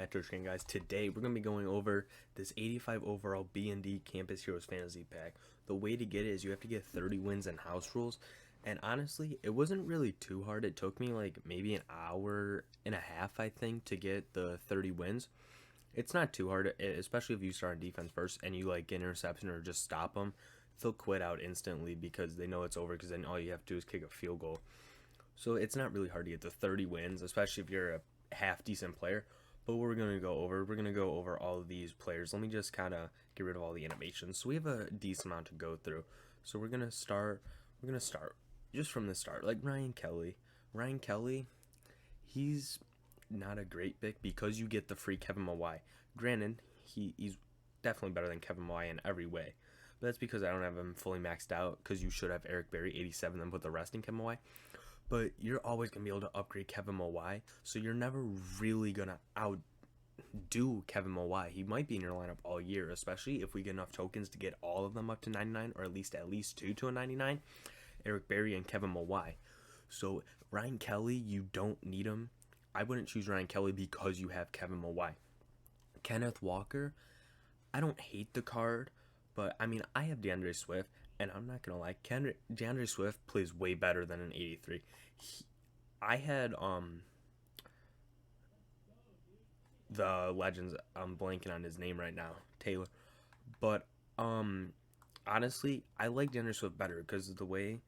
Matt Tushkin, guys. Today we're going to be going over this 85 overall B&D Campus Heroes Fantasy Pack. The way to get it is you have to get 30 wins in house rules. And honestly, it wasn't really too hard. It took me like maybe an hour and a half, I think, to get the 30 wins. It's not too hard, especially if you start on defense first and you like get an interception or just stop them. They'll quit out instantly because they know it's over, because then all you have to do is kick a field goal. So it's not really hard to get the 30 wins, especially if you're a half decent player. But what we're going to go over all of these players. Let me just kind of get rid of all the animations. So we have a decent amount to go through. So we're going to start just from the start, like Ryan Kelly, he's not a great pick because you get the free Kevin Mawai. Granted, he's definitely better than Kevin Mawai in every way, but that's because I don't have him fully maxed out, because you should have Eric Berry 87 then put the rest in Kevin Mawai. But you're always going to be able to upgrade Kevin Mawai, so you're never really going to outdo Kevin Mawai. He might be in your lineup all year, especially if we get enough tokens to get all of them up to 99, or at least two to a 99, Eric Berry and Kevin Mawai. So Ryan Kelly, you don't need him. I wouldn't choose Ryan Kelly because you have Kevin Mawai. Kenneth Walker, I don't hate the card, but I mean, I have DeAndre Swift, and I'm not going to lie, DeAndre Swift plays way better than an 83. I had the Legends, I'm blanking on his name right now, Taylor. But honestly, I like DeAndre Swift better because of the way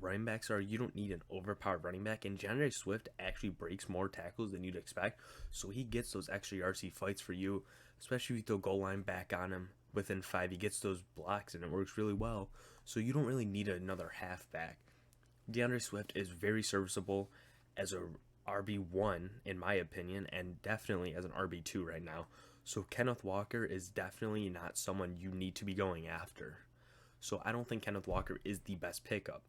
running backs are. You don't need an overpowered running back, and DeAndre Swift actually breaks more tackles than you'd expect, so he gets those extra RC fights for you, especially if you throw goal line back on him within 5. He gets those blocks and it works really well, so you don't really need another halfback. DeAndre Swift is very serviceable as a RB1 in my opinion, and definitely as an RB2 right now. So Kenneth Walker is definitely not someone you need to be going after. So I don't think Kenneth Walker is the best pickup.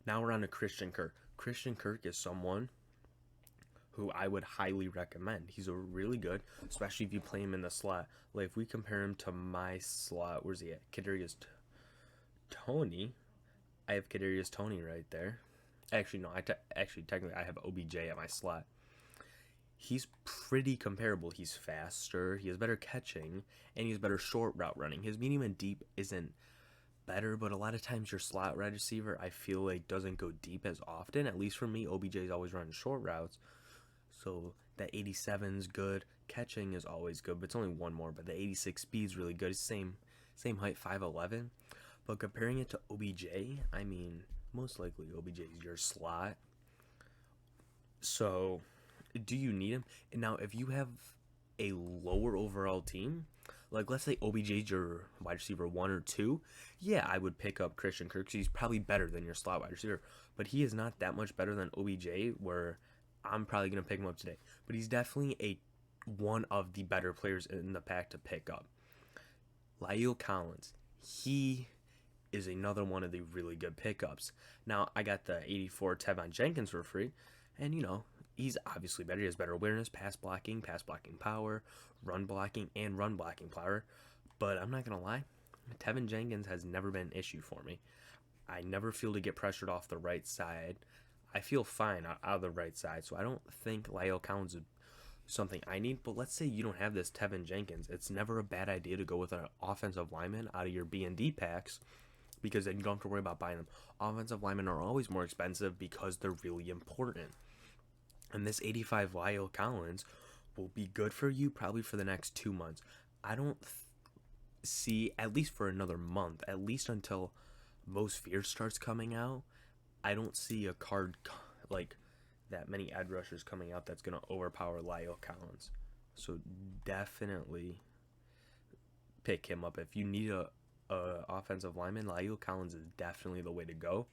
Now we're on to Christian Kirk. Christian Kirk is someone who I would highly recommend. He's a really good, especially if you play him in the slot. Like if we compare him to my slot, where's he at? Kadarius Toney. I have Kadarius Toney right there. Actually, no. Technically, I have OBJ at my slot. He's pretty comparable. He's faster. He has better catching, and he has better short route running. His medium and deep isn't better, but a lot of times your slot wide receiver, I feel like, doesn't go deep as often. At least for me, OBJ is always running short routes, so that 87's good. Catching is always good, but it's only one more. But the 86 speed's really good. It's same height, 5'11". But comparing it to OBJ, I mean, most likely OBJ is your slot. So, do you need him? And now, if you have a lower overall team, like let's say OBJ is your wide receiver 1 or 2, yeah, I would pick up Christian Kirk, because he's probably better than your slot wide receiver. But he is not that much better than OBJ, where I'm probably going to pick him up today. But he's definitely one of the better players in the pack to pick up. La'el Collins, he is another one of the really good pickups. Now, I got the 84 Tevon Jenkins for free, and he's obviously better. He has better awareness, pass blocking power, run blocking power. But I'm not going to lie, Tevin Jenkins has never been an issue for me. I never feel to get pressured off the right side. I feel fine out of the right side, so I don't think La'el Collins is something I need. But let's say you don't have this Tevin Jenkins. It's never a bad idea to go with an offensive lineman out of your B&D packs, because then you don't have to worry about buying them. Offensive linemen are always more expensive because they're really important. And this 85 La'el Collins will be good for you probably for the next 2 months. I don't see, at least for another month, at least until Most Fear starts coming out, I don't see a card like that many edge rushers coming out that's going to overpower La'el Collins. So definitely pick him up. If you need a offensive lineman, La'el Collins is definitely the way to go.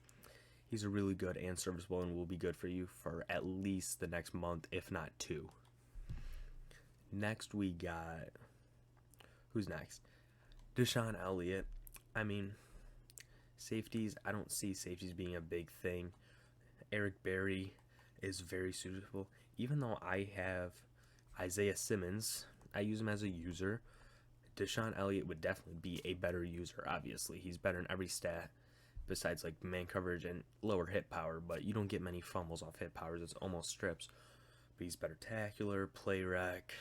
He's a really good and serviceable, and will be good for you for at least the next month, if not 2. Next we got, who's next? Deshaun Elliott. I mean, safeties, I don't see safeties being a big thing. Eric Berry is very suitable. Even though I have Isaiah Simmons, I use him as a user. Deshaun Elliott would definitely be a better user, obviously. He's better in every stat besides like man coverage and lower hit power, but you don't get many fumbles off hit powers. It's almost strips. but he's better tackler, play rec,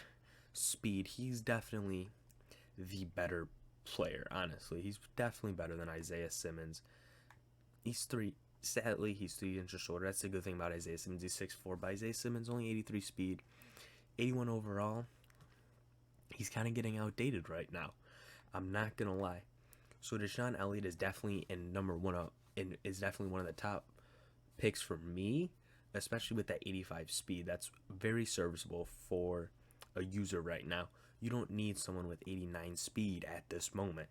speed. He's definitely the better player, honestly. He's definitely better than Isaiah Simmons. He's three. Sadly, he's 3 inches shorter. That's the good thing about Isaiah Simmons. He's 6'4", but Isaiah Simmons only 83 speed, 81 overall. He's kind of getting outdated right now. I'm not gonna lie. So Deshaun Elliott is definitely in number one up, and is definitely one of the top picks for me, especially with that 85 speed. That's very serviceable for a user right now. You don't need someone with 89 speed at this moment.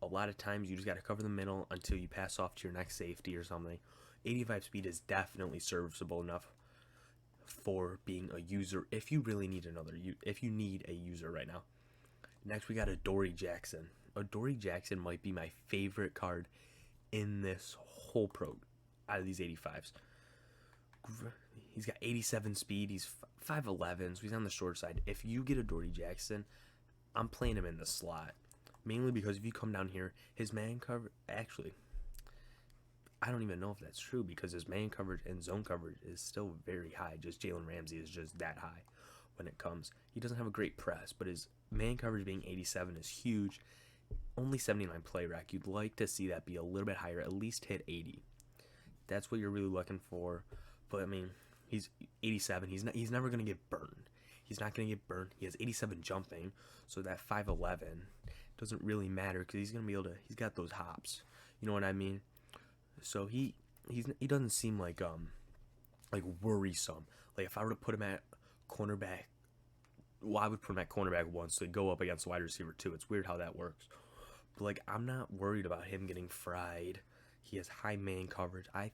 A lot of times you just got to cover the middle until you pass off to your next safety or something. 85 speed is definitely serviceable enough for being a user if you really need if you need a user right now. Next we got Adoree Jackson. Adoree Jackson might be my favorite card in this whole pro out of these 85s. He's got 87 speed. He's 5'11", so he's on the short side. If you get Adoree Jackson, I'm playing him in the slot. Mainly because if you come down here, his man cover... Actually, I don't even know if that's true because his man coverage and zone coverage is still very high. Just Jalen Ramsey is just that high when it comes. He doesn't have a great press, but his man coverage being 87 is huge. Only 79 play rack. You'd like to see that be a little bit higher, at least hit 80. That's what you're really looking for. But I mean, he's 87. He's never gonna get burned. He's not gonna get burned. He has 87 jumping, so that 5'11" doesn't really matter because he's gonna be able to. He's got those hops. You know what I mean? So he doesn't seem like worrisome. Like if I were to put him at cornerback, well, I would put him at cornerback once to go up against wide receiver two. It's weird how that works. But like I'm not worried about him getting fried. He has high man coverage. I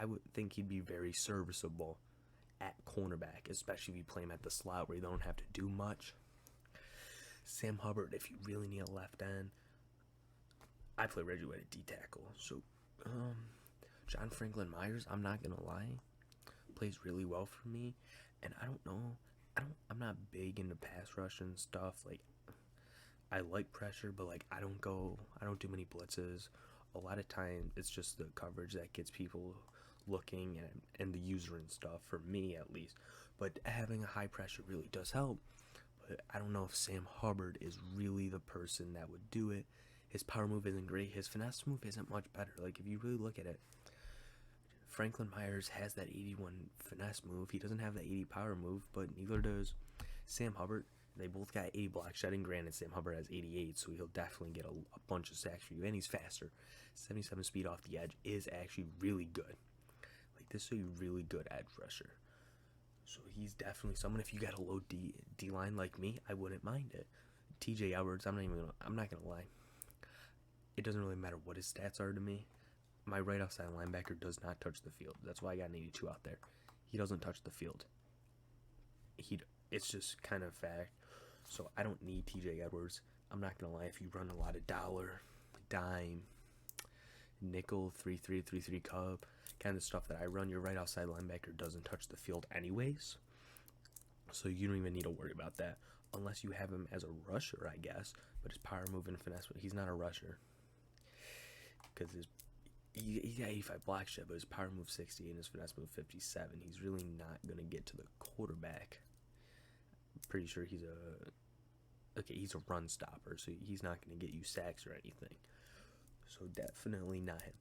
would think he'd be very serviceable at cornerback, especially if you play him at the slot where you don't have to do much. Sam Hubbard, if you really need a left end. I play Reggie White at D tackle. So, John Franklin Myers, I'm not gonna lie, plays really well for me. And I don't know, I'm not big into pass rush and stuff. Like, I like pressure, but like I don't do many blitzes. A lot of times it's just the coverage that gets people looking and the user and stuff, for me at least. But having a high pressure really does help. But I don't know if Sam Hubbard is really the person that would do it. His power move isn't great. His finesse move isn't much better. Like, if you really look at it, Franklin Myers has that 81 finesse move. He doesn't have that 80 power move, but neither does Sam Hubbard. They both got 80 block shedding. Granted, Sam Hubbard has 88, so he'll definitely get a bunch of sacks for you, and he's faster. 77 speed off the edge is actually really good. Like, this is a really good edge rusher. So he's definitely someone, if you got a low D line like me, I wouldn't mind it. TJ Edwards, I'm not gonna lie. It doesn't really matter what his stats are to me. My right outside linebacker does not touch the field. That's why I got an 82 out there. He doesn't touch the field. It's just kind of fact. So I don't need TJ Edwards. I'm not gonna lie. If you run a lot of dollar, dime, nickel, 3-3, 3-3 cub, kind of stuff that I run, your right outside linebacker doesn't touch the field anyways. So you don't even need to worry about that. Unless you have him as a rusher, I guess. But his power move and finesse, he's not a rusher. Because he got 85 block shed, but his power move 60 and his finesse move 57. He's really not going to get to the quarterback. I'm pretty sure he's a run stopper, so he's not going to get you sacks or anything. So definitely not him.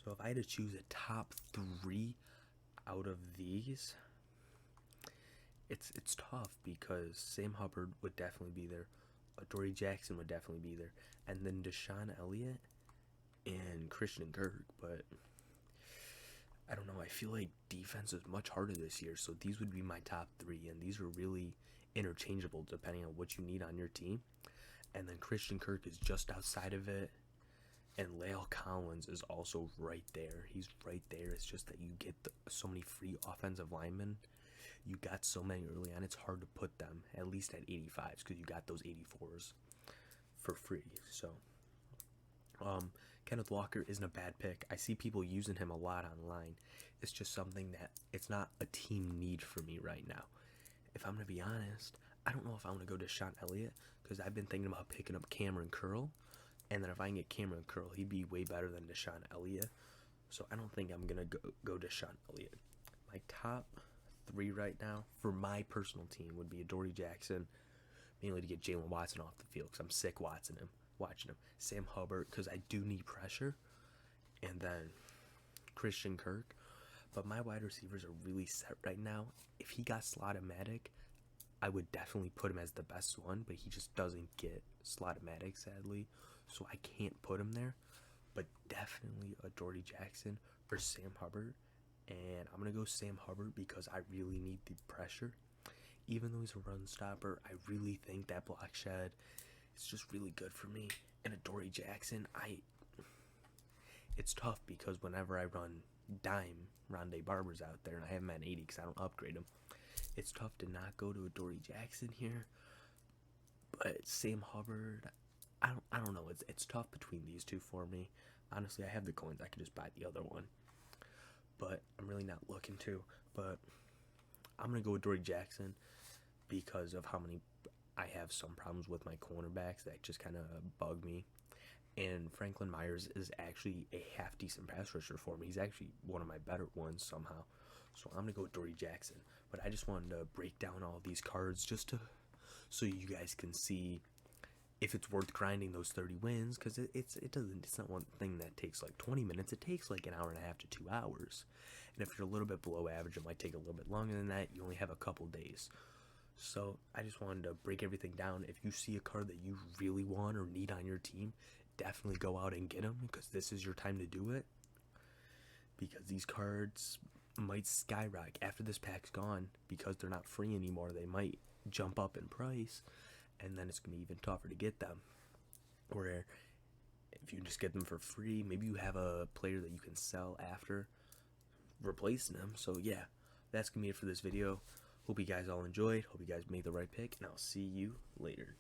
So if I had to choose a top 3 out of these, it's tough because Sam Hubbard would definitely be there. Adoree Jackson would definitely be there. And then Deshaun Elliott and Christian Kirk, but I don't know. I feel like defense is much harder this year, so these would be my top 3, and these are really interchangeable depending on what you need on your team. And then Christian Kirk is just outside of it, and La'el Collins is also right there. He's right there. It's just that you get so many free offensive linemen. You got so many early on, it's hard to put them at least at 85s because you got those 84s for free. So Kenneth Walker isn't a bad pick. I see people using him a lot online. It's just something that it's not a team need for me right now. If I'm going to be honest, I don't know if I want to go to Deshaun Elliott because I've been thinking about picking up Cameron Curl. And then if I can get Cameron Curl, he'd be way better than Deshaun Elliott. So I don't think I'm going to go Deshaun Elliott. My top 3 right now for my personal team would be Adoree Jackson, mainly to get Jalen Watson off the field because I'm sick watching him. Sam Hubbard because I do need pressure, and then Christian Kirk. But my wide receivers are really set right now. If he got Slot-O-Matic, I would definitely put him as the best one, but he just doesn't get Slot-O-Matic, sadly, so I can't put him there. But definitely Adoree Jackson or Sam Hubbard, and I'm going to go Sam Hubbard because I really need the pressure. Even though he's a run stopper, I really think that block shed is just really good for me. And Adoree Jackson, it's tough because whenever I run dime, Rondé Barber's out there, and I have him at 80 because I don't upgrade him. It's tough to not go to Adoree Jackson here. But Sam Hubbard, I don't know. It's tough between these two for me. Honestly, I have the coins. I could just buy the other one. But I'm really not looking to. But I'm going to go with Adoree Jackson because of how many... I have some problems with my cornerbacks that just kind of bug me. And Franklin Myers is actually a half-decent pass rusher for me. He's actually one of my better ones somehow. So I'm going to go with Adoree Jackson. But I just wanted to break down all these cards just to so you guys can see if it's worth grinding those 30 wins, because it's not one thing that takes like 20 minutes. It takes like an hour and a half to 2 hours. And if you're a little bit below average, it might take a little bit longer than that. You only have a couple days. So I just wanted to break everything down. If you see a card that you really want or need on your team, definitely go out and get them, because this is your time to do it. Because these cards might skyrocket after this pack's gone, because they're not free anymore. They might jump up in price, and then it's going to be even tougher to get them. Where if you just get them for free, maybe you have a player that you can sell after replacing them. So yeah, that's going to be it for this video. Hope you guys all enjoyed. Hope you guys made the right pick, and I'll see you later.